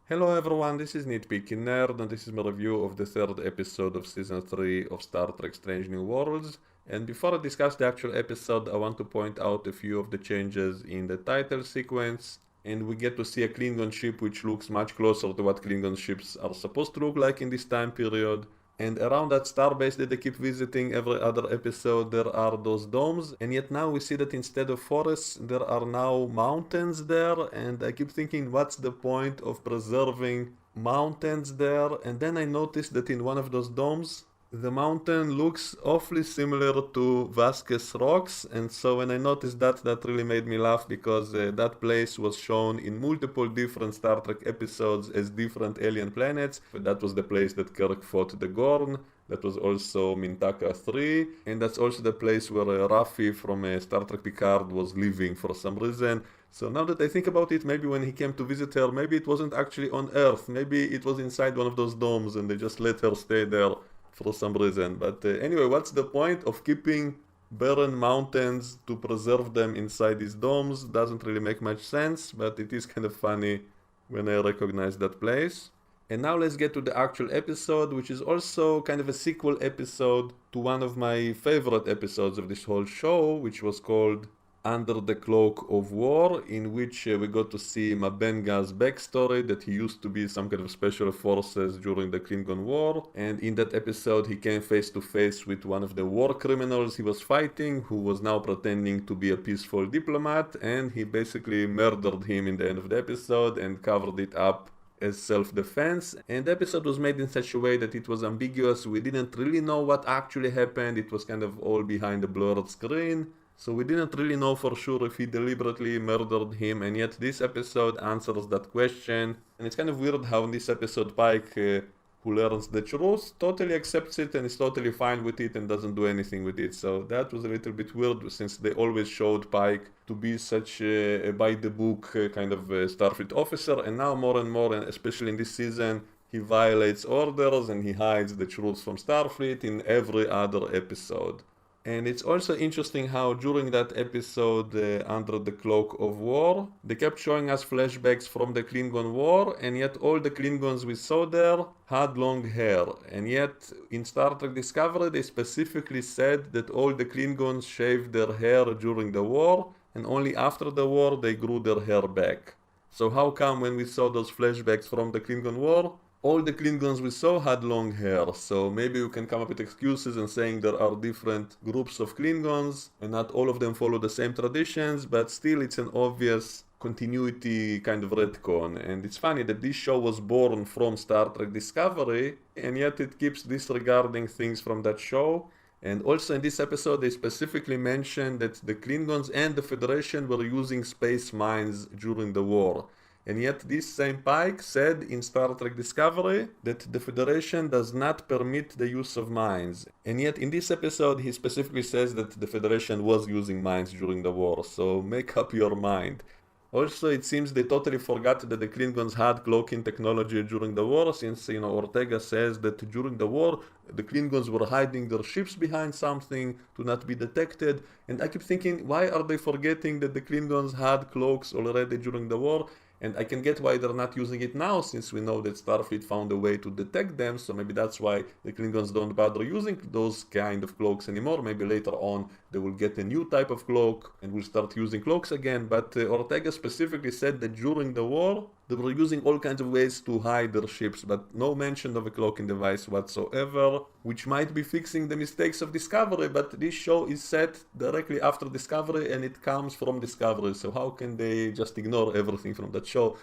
Hello everyone, this is Nitpicking Nerd, and this is my review of the third episode of Season 3 of Star Trek Strange New Worlds. And before I discuss the actual episode, I want to point out a few of the changes in the title sequence. And we get to see a Klingon ship which looks much closer to what Klingon ships are supposed to look like in this time period. And around that starbase that they keep visiting every other episode, there are those domes. And yet now we see that instead of forests, there are now mountains there. And I keep thinking, what's the point of preserving mountains there? And then I noticed that in one of those domes, the mountain looks awfully similar to Vasquez Rocks, and so when I noticed that, that really made me laugh because that place was shown in multiple different Star Trek episodes as different alien planets. That was the place that Kirk fought the Gorn. That was also Mintaka 3, and that's also the place where Raffi from Star Trek Picard was living for some reason. So now that I think about it, maybe when he came to visit her, maybe it wasn't actually on Earth. Maybe it was inside one of those domes and they just let her stay there for some reason. But anyway, what's the point of keeping barren mountains to preserve them inside these domes? Doesn't really make much sense, but it is kind of funny when I recognize that place. And now let's get to the actual episode, which is also kind of a sequel episode to one of my favorite episodes of this whole show, which was called Under the Cloak of War, in which we got to see Mabenga's backstory, that he used to be some kind of special forces during the Klingon War. And in that episode, he came face to face with one of the war criminals he was fighting, who was now pretending to be a peaceful diplomat, and he basically murdered him in the end of the episode and covered it up as self-defense. And the episode was made in such a way that it was ambiguous. We didn't really know what actually happened. It was kind of all behind a blurred screen. So we didn't really know for sure if he deliberately murdered him, and yet this episode answers that question. And it's kind of weird how in this episode Pike, who learns the truth, totally accepts it and is totally fine with it and doesn't do anything with it. So that was a little bit weird, since they always showed Pike to be such a by-the-book kind of Starfleet officer, and now more and more, and especially in this season, he violates orders and he hides the truth from Starfleet in every other episode. And it's also interesting how during that episode, Under the Cloak of War, they kept showing us flashbacks from the Klingon War, and yet all the Klingons we saw there had long hair. And yet in Star Trek Discovery, they specifically said that all the Klingons shaved their hair during the war, and only after the war they grew their hair back. So how come when we saw those flashbacks from the Klingon War, all the Klingons we saw had long hair? So maybe you can come up with excuses and saying there are different groups of Klingons and not all of them follow the same traditions, but still it's an obvious continuity kind of retcon. And it's funny that this show was born from Star Trek Discovery, and yet it keeps disregarding things from that show. And also in this episode they specifically mentioned that the Klingons and the Federation were using space mines during the war. And yet this same Pike said in Star Trek Discovery that the Federation does not permit the use of mines. And yet in this episode he specifically says that the Federation was using mines during the war, so make up your mind. Also, it seems they totally forgot that the Klingons had cloaking technology during the war, since, Ortega says that during the war, the Klingons were hiding their ships behind something to not be detected. And I keep thinking, why are they forgetting that the Klingons had cloaks already during the war? And I can get why they're not using it now, since we know that Starfleet found a way to detect them, so maybe that's why the Klingons don't bother using those kind of cloaks anymore. Maybe later on they will get a new type of cloak and will start using cloaks again. But Ortega specifically said that during the war they were using all kinds of ways to hide their ships, but no mention of a cloaking device whatsoever, which might be fixing the mistakes of Discovery. But this show is set directly after Discovery and it comes from Discovery, so how can they just ignore everything from that show?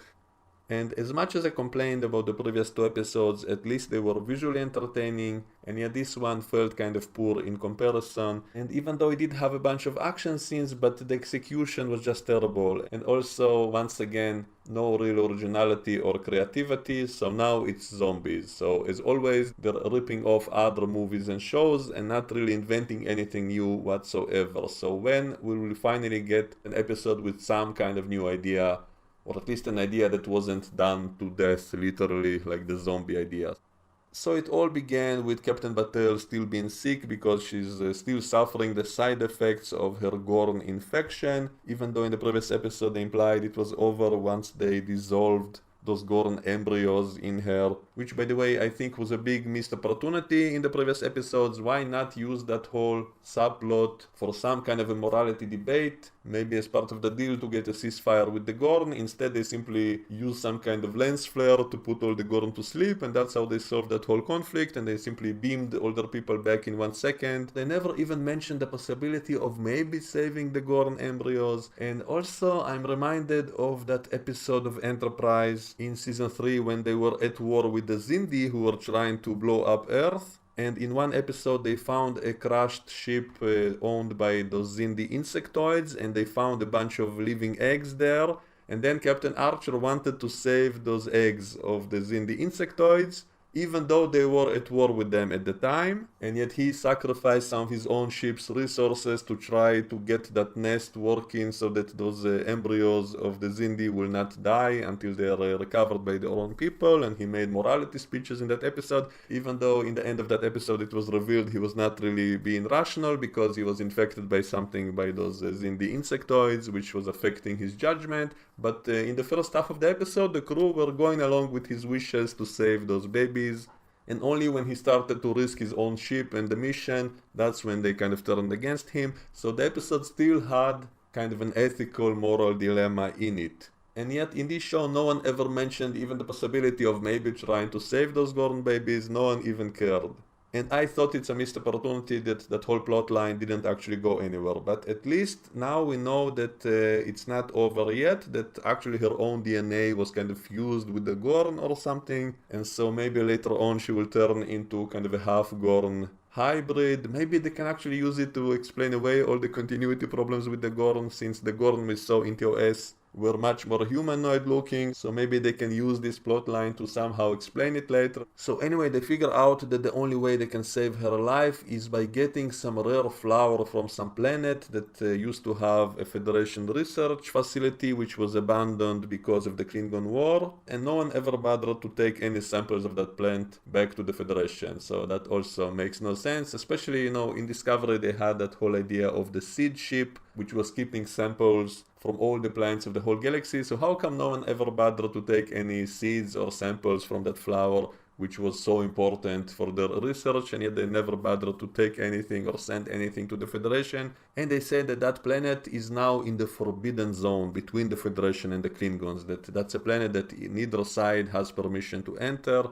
And as much as I complained about the previous two episodes, at least they were visually entertaining, and yet this one felt kind of poor in comparison. And even though it did have a bunch of action scenes, but the execution was just terrible. And also, once again, no real originality or creativity, so now it's zombies. So as always, they're ripping off other movies and shows and not really inventing anything new whatsoever. So when will we finally get an episode with some kind of new idea? Or at least an idea that wasn't done to death, literally, like the zombie idea. So it all began with Captain Batel still being sick because she's still suffering the side effects of her Gorn infection, even though in the previous episode they implied it was over once they dissolved those Gorn embryos in her, which by the way I think was a big missed opportunity in the previous episodes. Why not use that whole subplot for some kind of a morality debate, maybe as part of the deal to get a ceasefire with the Gorn? Instead they simply use some kind of lens flare to put all the Gorn to sleep, and that's how they solved that whole conflict, and they simply beamed all their people back in 1 second. They never even mentioned the possibility of maybe saving the Gorn embryos. And also I'm reminded of that episode of Enterprise in season 3 when they were at war with the Xindi who were trying to blow up Earth. And in one episode they found a crashed ship owned by those Xindi insectoids, and they found a bunch of living eggs there. And then Captain Archer wanted to save those eggs of the Xindi insectoids, even though they were at war with them at the time, and yet he sacrificed some of his own ship's resources to try to get that nest working so that those embryos of the Xindi will not die until they are recovered by their own people. And he made morality speeches in that episode, even though in the end of that episode it was revealed he was not really being rational because he was infected by something, by those Xindi insectoids, which was affecting his judgment. But in the first half of the episode the crew were going along with his wishes to save those babies, and only when he started to risk his own ship and the mission, that's when they kind of turned against him. So the episode still had kind of an ethical, moral dilemma in it. And yet in this show no one ever mentioned even the possibility of maybe trying to save those Gorn babies. No one even cared. And I thought it's a missed opportunity that that whole plot line didn't actually go anywhere. But at least now we know that it's not over yet, that actually her own DNA was kind of fused with the Gorn or something. And so maybe later on she will turn into kind of a half Gorn hybrid. Maybe they can actually use it to explain away all the continuity problems with the Gorn, since the Gorn we saw in TOS were much more humanoid looking, so maybe they can use this plotline to somehow explain it later. So anyway, they figure out that the only way they can save her life is by getting some rare flower from some planet that used to have a Federation research facility which was abandoned because of the Klingon War, and no one ever bothered to take any samples of that plant back to the Federation. So that also makes no sense, especially, you know, in Discovery they had that whole idea of the seed ship which was keeping samples from all the plants of the whole galaxy. So how come no one ever bothered to take any seeds or samples from that flower which was so important for their research, and yet they never bothered to take anything or send anything to the Federation? And they say that that planet is now in the forbidden zone between the Federation and the Klingons, that's a planet that neither side has permission to enter.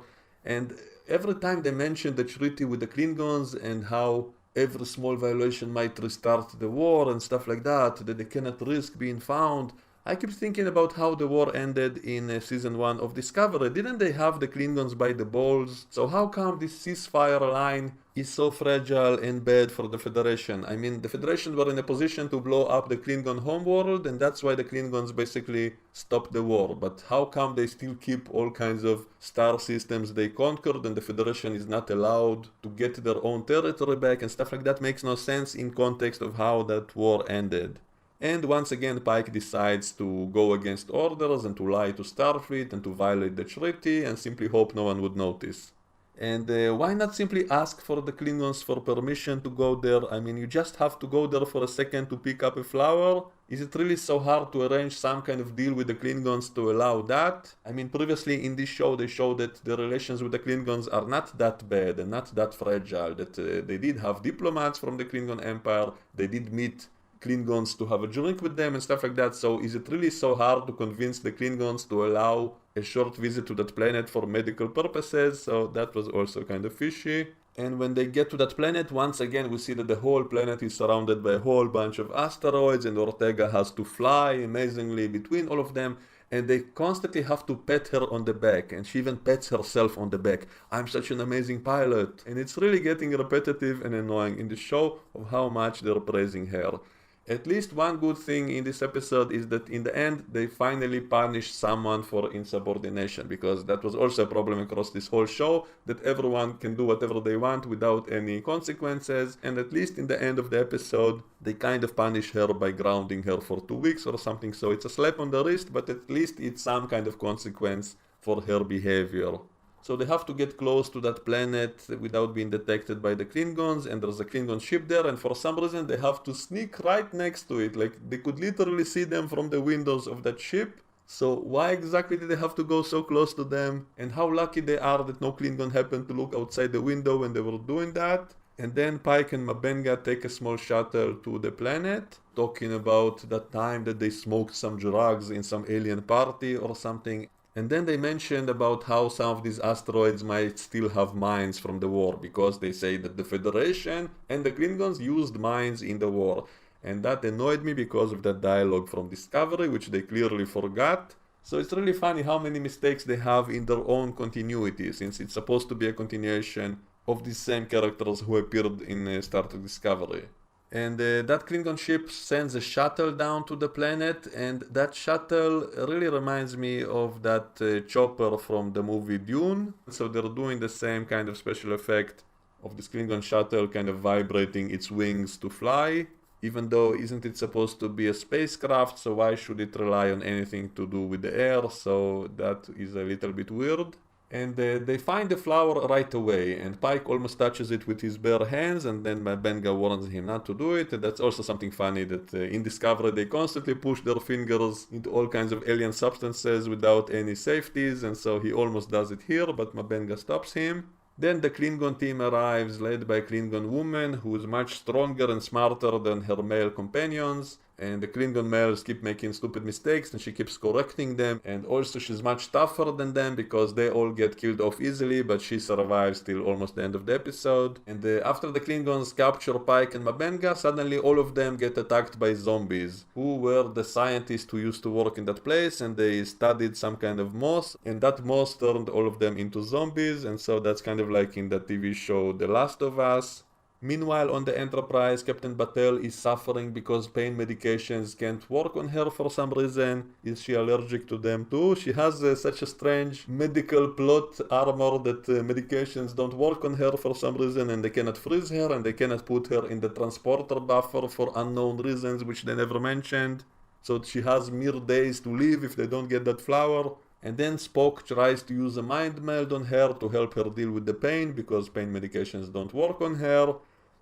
And every time they mention the treaty with the Klingons and how every small violation might restart the war and stuff like that, that they cannot risk being found, I keep thinking about how the war ended in season 1 of Discovery. Didn't they have the Klingons by the balls? So how come this ceasefire line is so fragile and bad for the Federation? I mean, the Federation were in a position to blow up the Klingon homeworld, and that's why the Klingons basically stopped the war. But how come they still keep all kinds of star systems they conquered, and the Federation is not allowed to get their own territory back, and stuff like that makes no sense in context of how that war ended. And once again Pike decides to go against orders and to lie to Starfleet and to violate the treaty and simply hope no one would notice. And why not simply ask for the Klingons for permission to go there? I mean, you just have to go there for a second to pick up a flower. Is it really so hard to arrange some kind of deal with the Klingons to allow that? I mean, previously in this show they showed that the relations with the Klingons are not that bad and not that fragile, that they did have diplomats from the Klingon Empire, they did meet Klingons to have a drink with them and stuff like that. So is it really so hard to convince the Klingons to allow a short visit to that planet for medical purposes? So that was also kind of fishy. And when they get to that planet, once again we see that the whole planet is surrounded by a whole bunch of asteroids, and Ortega has to fly amazingly between all of them, and they constantly have to pat her on the back, and she even pats herself on the back. I'm such an amazing pilot. And it's really getting repetitive and annoying in the show of how much they're praising her. At least one good thing in this episode is that in the end they finally punish someone for insubordination, because that was also a problem across this whole show, that everyone can do whatever they want without any consequences. And at least in the end of the episode they kind of punish her by grounding her for 2 weeks or something. So it's a slap on the wrist, but at least it's some kind of consequence for her behavior. So they have to get close to that planet without being detected by the Klingons, and there's a Klingon ship there, and for some reason they have to sneak right next to it. Like, they could literally see them from the windows of that ship, So why exactly did they have to go so close to them? And how lucky they are that no Klingon happened to look outside the window when they were doing that? And then Pike and Mabenga take a small shuttle to the planet, talking about that time that they smoked some drugs in some alien party or something. And then they mentioned about how some of these asteroids might still have mines from the war, because they say that the Federation and the Klingons used mines in the war. And that annoyed me because of that dialogue from Discovery, which they clearly forgot. So it's really funny how many mistakes they have in their own continuity, since it's supposed to be a continuation of these same characters who appeared in Star Trek Discovery. And that Klingon ship sends a shuttle down to the planet, and that shuttle really reminds me of that chopper from the movie Dune. So they're doing the same kind of special effect of this Klingon shuttle kind of vibrating its wings to fly. Even though isn't it supposed to be a spacecraft, so why should it rely on anything to do with the air? So that is a little bit weird. And they find the flower right away, and Pike almost touches it with his bare hands, and then Benga warns him not to do it. And that's also something funny that in Discovery they constantly push their fingers into all kinds of alien substances without any safeties, and so he almost does it here, but Mabenga stops him. Then the Klingon team arrives, led by a Klingon woman who is much stronger and smarter than her male companions. And the Klingon males keep making stupid mistakes and she keeps correcting them. And also she's much tougher than them because they all get killed off easily, but she survives till almost the end of the episode. And after the Klingons capture Pike and Mabenga, suddenly all of them get attacked by zombies, who were the scientists who used to work in that place, and they studied some kind of moss, and that moss turned all of them into zombies. And so that's kind of like in the TV show The Last of Us. Meanwhile, on the Enterprise, Captain Batel is suffering because pain medications can't work on her for some reason. Is she allergic to them too? She has such a strange medical plot armor that medications don't work on her for some reason, and they cannot freeze her, and they cannot put her in the transporter buffer for unknown reasons which they never mentioned. So she has mere days to live if they don't get that flower. And then Spock tries to use a mind meld on her to help her deal with the pain because pain medications don't work on her.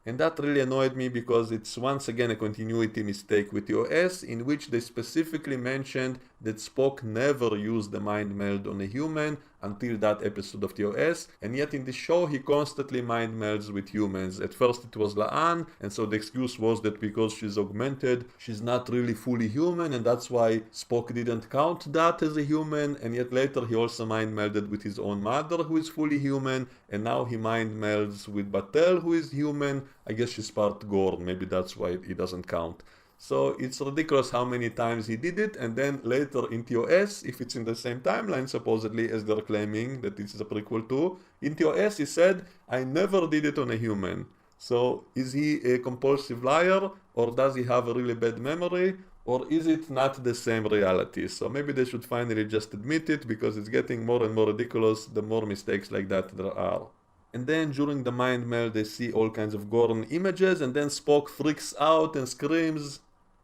And that really annoyed me because it's once again a continuity mistake with TOS, in which they specifically mentioned that Spock never used the mind meld on a human until that episode of TOS, and yet in the show he constantly mind melds with humans. At first it was La'an, and so the excuse was that because she's augmented, she's not really fully human, and that's why Spock didn't count that as a human. And yet later he also mind melded with his own mother, who is fully human, and now he mind melds with Batel, who is human. I guess she's part Gorn, maybe that's why he doesn't count. So it's ridiculous how many times he did it, and then later in TOS, if it's in the same timeline supposedly as they're claiming that this is a prequel to, in TOS he said, I never did it on a human. So is he a compulsive liar, or does he have a really bad memory, or is it not the same reality? So maybe they should finally just admit it, because it's getting more and more ridiculous the more mistakes like that there are. And then during the mind meld they see all kinds of Gorn images, and then Spock freaks out and screams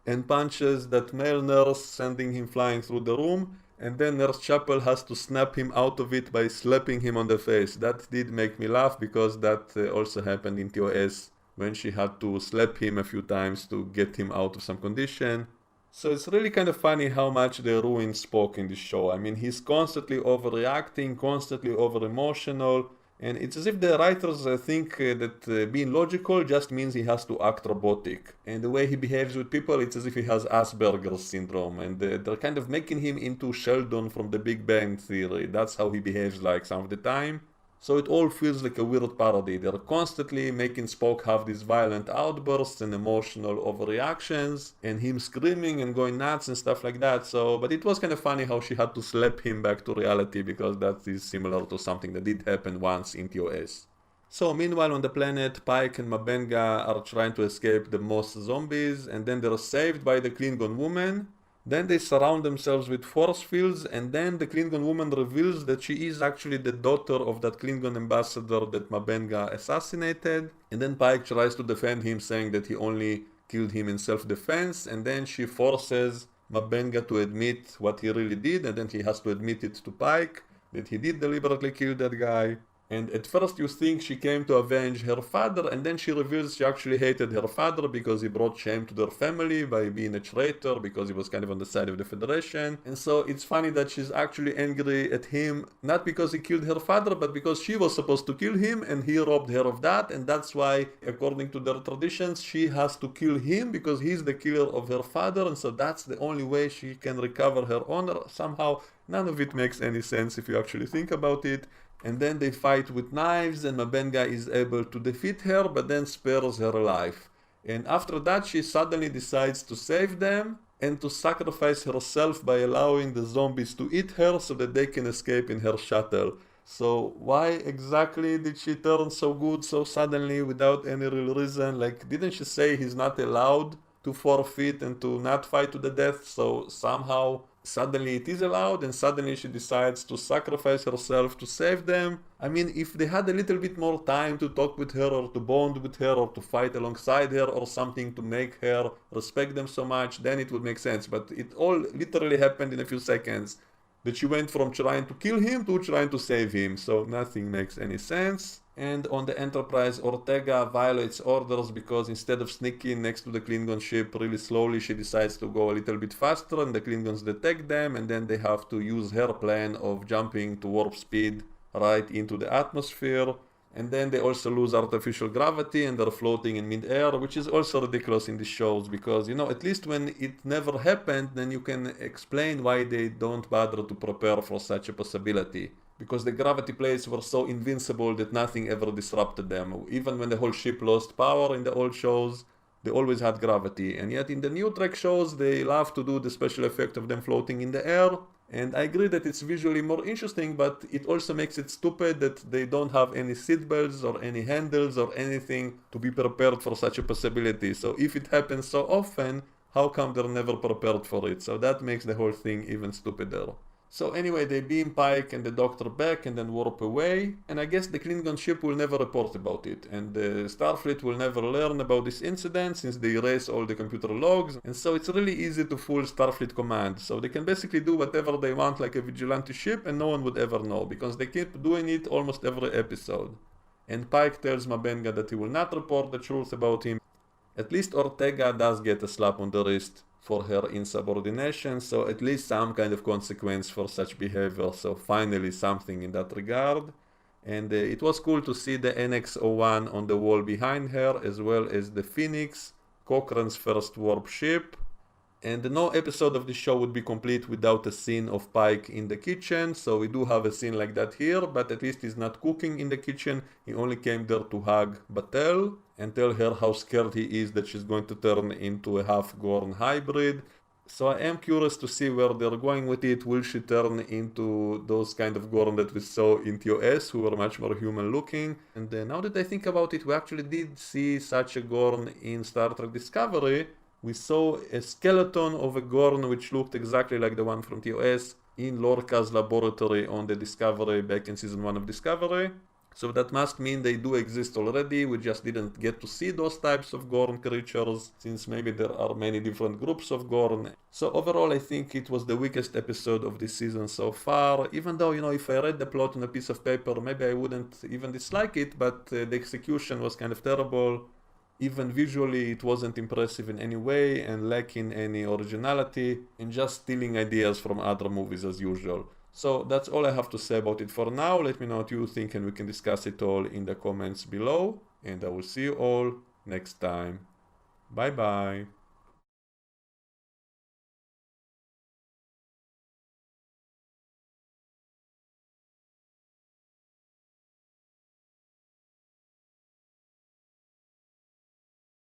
and punches that male nurse, sending him flying through the room, and then Nurse Chapel has to snap him out of it by slapping him on the face. That did make me laugh, because that also happened in TOS when she had to slap him a few times to get him out of some condition. So it's really kind of funny how much they ruin Spock in this show. I mean, he's constantly overreacting, constantly over-emotional, and it's as if the writers think that being logical just means he has to act robotic. And the way he behaves with people, it's as if he has Asperger's syndrome. And they're kind of making him into Sheldon from the Big Bang Theory. That's how he behaves like some of the time. So it all feels like a weird parody. They're constantly making Spock have these violent outbursts and emotional overreactions, and him screaming and going nuts and stuff like that. So, but it was kind of funny how she had to slap him back to reality, because that is similar to something that did happen once in TOS. So meanwhile on the planet, Pike and Mabenga are trying to escape the Moss zombies, and then they're saved by the Klingon woman. Then they surround themselves with force fields, and then the Klingon woman reveals that she is actually the daughter of that Klingon ambassador that Mabenga assassinated. And then Pike tries to defend him, saying that he only killed him in self-defense, and then she forces Mabenga to admit what he really did, and then he has to admit it to Pike, that he did deliberately kill that guy. And at first you think she came to avenge her father, and then she reveals she actually hated her father because he brought shame to their family by being a traitor, because he was kind of on the side of the Federation. And so it's funny that she's actually angry at him, not because he killed her father, but because she was supposed to kill him and he robbed her of that. And that's why, according to their traditions, she has to kill him because he's the killer of her father. And so that's the only way she can recover her honor. Somehow, none of it makes any sense if you actually think about it. And then they fight with knives, and Mabenga is able to defeat her, but then spares her life. And after that, she suddenly decides to save them and to sacrifice herself by allowing the zombies to eat her so that they can escape in her shuttle. So why exactly did she turn so good so suddenly without any real reason? Like, didn't she say he's not allowed to forfeit and to not fight to the death? So somehow suddenly it is allowed, and suddenly she decides to sacrifice herself to save them. I mean, if they had a little bit more time to talk with her or to bond with her or to fight alongside her or something to make her respect them so much, then it would make sense. But it all literally happened in a few seconds, that she went from trying to kill him to trying to save him, so nothing makes any sense. And on the Enterprise, Ortega violates orders because instead of sneaking next to the Klingon ship really slowly, she decides to go a little bit faster, and the Klingons detect them, and then they have to use her plan of jumping to warp speed right into the atmosphere. And then they also lose artificial gravity and they're floating in mid-air, which is also ridiculous in these shows because, at least when it never happened, then you can explain why they don't bother to prepare for such a possibility. Because the gravity plates were so invincible that nothing ever disrupted them. Even when the whole ship lost power in the old shows, they always had gravity. And yet in the new Trek shows, they love to do the special effect of them floating in the air. And I agree that it's visually more interesting, but it also makes it stupid that they don't have any seat belts or any handles or anything to be prepared for such a possibility. So if it happens so often, how come they're never prepared for it? So that makes the whole thing even stupider. So anyway, they beam Pike and the Doctor back and then warp away, and I guess the Klingon ship will never report about it, and the Starfleet will never learn about this incident since they erase all the computer logs, and so it's really easy to fool Starfleet Command, so they can basically do whatever they want like a vigilante ship and no one would ever know, because they keep doing it almost every episode. And Pike tells Mabenga that he will not report the truth about him. At least Ortega does get a slap on the wrist for her insubordination, so at least some kind of consequence for such behavior, so finally something in that regard. And it was cool to see the NX-01 on the wall behind her, as well as the Phoenix, Cochrane's first warp ship. And no episode of the show would be complete without a scene of Pike in the kitchen, so we do have a scene like that here, but at least he's not cooking in the kitchen, he only came there to hug Batel and tell her how scared he is that she's going to turn into a half-Gorn hybrid. So I am curious to see where they're going with it. Will she turn into those kind of Gorn that we saw in TOS, who were much more human looking? And now that I think about it, we actually did see such a Gorn in Star Trek Discovery. We saw a skeleton of a Gorn which looked exactly like the one from TOS in Lorca's laboratory on the Discovery back in season 1 of Discovery. So that must mean they do exist already, we just didn't get to see those types of Gorn creatures, since maybe there are many different groups of Gorn. So overall I think it was the weakest episode of this season so far, even though, if I read the plot on a piece of paper, maybe I wouldn't even dislike it, but the execution was kind of terrible. Even visually it wasn't impressive in any way and lacking any originality and just stealing ideas from other movies as usual. So that's all I have to say about it for now. Let me know what you think and we can discuss it all in the comments below. And I will see you all next time. Bye bye.